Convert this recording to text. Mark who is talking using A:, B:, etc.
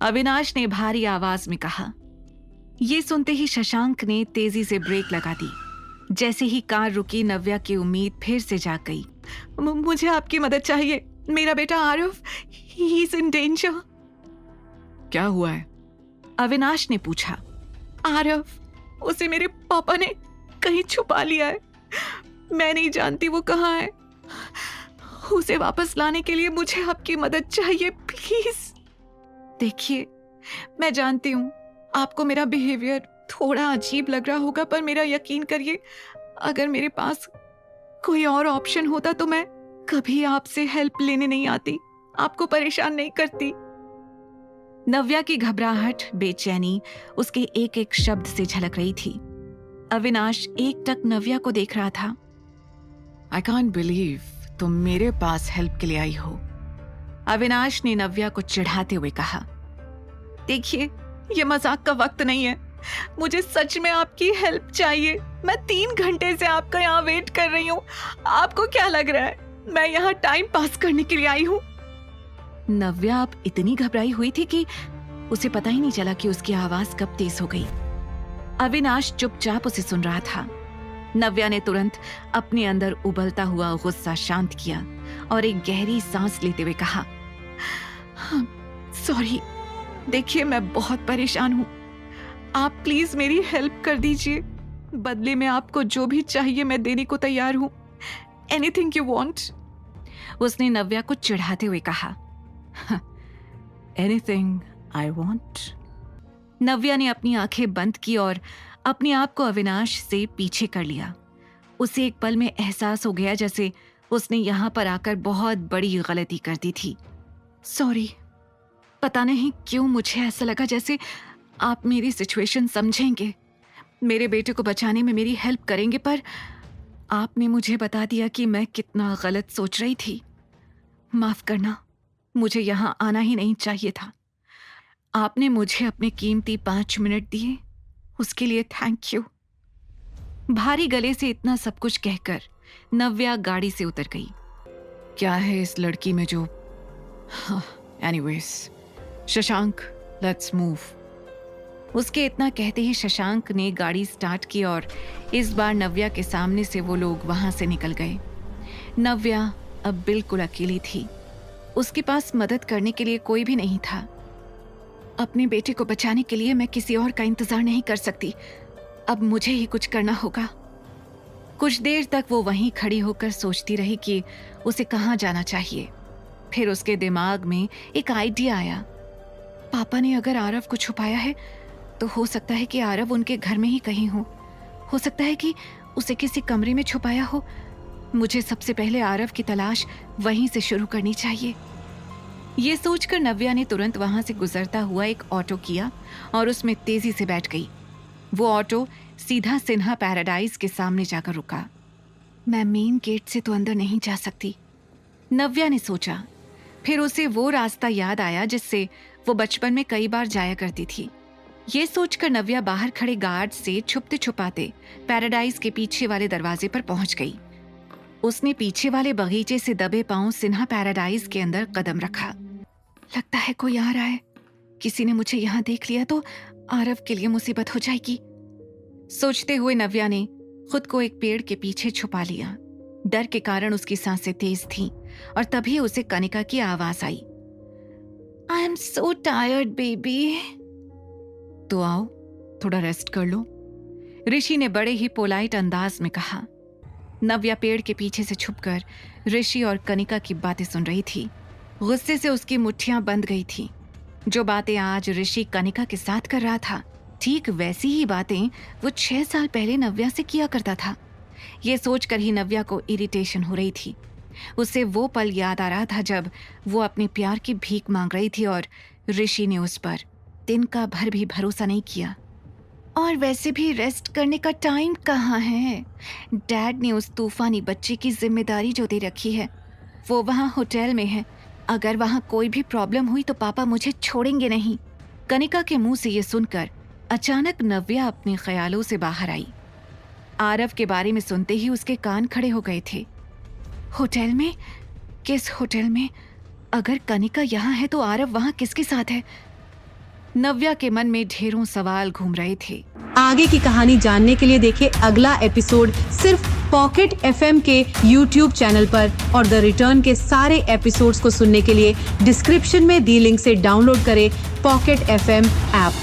A: अविनाश ने भारी आवाज में कहा। ये सुनते ही शशांक ने तेजी से ब्रेक लगा दी। जैसे ही कार रुकी, नव्या की उम्मीद फिर से जाग गई। मुझे आपकी मदद चाहिए। मेरा बेटा Aarav, he is in danger.
B: क्या हुआ है?
A: अविनाश ने पूछा। आरव, उसे मेरे पापा ने कहीं छुपा लिया है। मैं नहीं जानती वो कहाँ है। उसे वापस लाने के लिए मुझे आपकी मदद चाहिए, प्लीज। देखिए, मैं जानती हूँ आपको मेरा बिहेवियर थोड़ा अजीब लग रहा होगा, पर मेरा यकीन करिए, अगर मेरे पास कोई और ऑप्शन होता तो मैं कभी आपसे हेल्प लेने नहीं आती, आपको परेशान नहीं करती। नव्या की घबराहट, बेचैनी उसके एक एक शब्द से झलक रही थी। अविनाश एकटक नव्या को देख रहा था।
B: आई कांट बिलीव तुम मेरे पास हेल्प के लिए आई हो।
A: अविनाश ने नव्या को चिढ़ाते हुए कहा। देखिए, ये मजाक का वक्त नहीं है। मुझे सच में आपकी हेल्प चाहिए। मैं 3 घंटे से आपका यहाँ वेट कर रही हूँ। आपको क्या लग रहा है मैं यहाँ टाइम पास करने के लिए आई हूँ? नव्या अब इतनी घबराई हुई थी कि उसे पता ही नहीं चला कि उसकी आवाज कब तेज हो गई। अविनाश चुपचाप उसे सुन रहा था। नव्या ने तुरंत अपने अंदर उबलता हुआ गुस्सा शांत किया और एक गहरी सांस लेते हुए कहा, सॉरी, देखिए मैं बहुत परेशान हूँ। आप प्लीज मेरी हेल्प कर दीजिए। बदले में आपको जो भी चाहिए मैं देने को तैयार हूँ। Anything you want. उसने नव्या को चिढ़ाते हुए कहा।
B: Anything I want.
A: नव्या ने अपनी आंखें बंद की और अपने आप को अविनाश से पीछे कर लिया। उसे एक पल में एहसास हो गया जैसे उसने यहां पर आकर बहुत बड़ी गलती कर दी थी। सॉरी, पता नहीं क्यों मुझे ऐसा लगा जैसे आप मेरी सिचुएशन समझेंगे, मेरे बेटे को बचाने में मेरी हेल्प करेंगे, पर आपने मुझे बता दिया कि मैं कितना गलत सोच रही थी। माफ करना, मुझे यहाँ आना ही नहीं चाहिए था। आपने मुझे अपने कीमती 5 मिनट दिए, उसके लिए थैंक यू। भारी गले से इतना सब कुछ कहकर नव्या गाड़ी से उतर गई।
B: क्या है इस लड़की में जो... एनीवेज, शशांक, लेट्स मूव।
A: उसके इतना कहते ही शशांक ने गाड़ी स्टार्ट की और इस बार नव्या के सामने से वो लोग वहां से निकल गए। नव्या अब बिल्कुल अकेली थी। उसके पास मदद करने के लिए कोई भी नहीं था। अपने बेटे को बचाने के लिए मैं किसी और का इंतजार नहीं कर सकती। अब मुझे ही कुछ करना होगा। कुछ देर तक वो वहीं खड़ी होकर सोचती रही कि उसे कहाँ जाना चाहिए। फिर उसके दिमाग में एक आइडिया आया। पापा ने अगर आरव को छुपाया है तो हो सकता है कि आरव उनके घर में ही कहीं हो सकता है कि उसे किसी कमरे में छुपाया हो। मुझे सबसे पहले आरव की तलाश वहीं से शुरू करनी चाहिए। ये सोचकर नव्या ने तुरंत वहां से गुजरता हुआ एक ऑटो किया और उसमें तेजी से बैठ गई। वो ऑटो सीधा सिन्हा पैराडाइज के सामने जाकर रुका। मैं मेन गेट से तो अंदर नहीं जा सकती, नव्या ने सोचा। फिर उसे वो रास्ता याद आया जिससे वो बचपन में कई बार जाया करती थी। ये सोचकर नव्या बाहर खड़े गार्ड से छुपते छुपाते पैराडाइज के पीछे वाले दरवाजे पर पहुंच गई। उसने पीछे वाले बगीचे से दबे पांव सिन्हा पैराडाइज के अंदर कदम रखा। लगता है कोई आ रहा है। किसी ने मुझे यहाँ देख लिया तो आरव के लिए मुसीबत हो जाएगी। सोचते हुए नव्या ने खुद को एक पेड़ के पीछे छुपा लिया। डर के कारण उसकी सांसें तेज थीं और तभी उसे कनिका की आवाज आई। I am so tired baby.
B: तो आओ, थोड़ा रेस्ट कर लो,
A: ऋषि ने बड़े ही पोलाइट अंदाज में कहा। नव्या पेड़ के पीछे से छुपकर ऋषि और कनिका की बातें सुन रही थी। गुस्से से उसकी मुट्ठियां बंध गई थीं। जो बातें आज ऋषि कनिका के साथ कर रहा था, ठीक वैसी ही बातें वो 6 साल पहले नव्या से किया करता था। ये सोचकर ही नव्या को इरिटेशन हो रही थी। उसे वो पल याद आ रहा था जब वो अपने प्यार की भीख मांग रही थी और ऋषि ने उस पर दिन का भर भी भरोसा नहीं किया। और वैसे भी रेस्ट करने का टाइम कहाँ है? डैड ने उस तूफानी बच्चे की जिम्मेदारी जो दे रखी है, वो वहाँ होटल में है। अगर वहाँ कोई भी प्रॉब्लम हुई तो पापा मुझे छोड़ेंगे नहीं। कनिका के मुंह से ये सुनकर अचानक नव्या अपने ख्यालों से बाहर आई। आरव के बारे में सुनते ही उसके कान खड़े हो गए थे। होटल में? किस होटल में? अगर कनिका यहाँ है तो आरव वहाँ किसके साथ है? नव्या के मन में ढेरों सवाल घूम रहे थे।
C: आगे की कहानी जानने के लिए देखें अगला एपिसोड सिर्फ पॉकेट एफएम के यूट्यूब चैनल पर और द रिटर्न के सारे एपिसोड्स को सुनने के लिए डिस्क्रिप्शन में दी लिंक से डाउनलोड करें पॉकेट एफएम ऐप।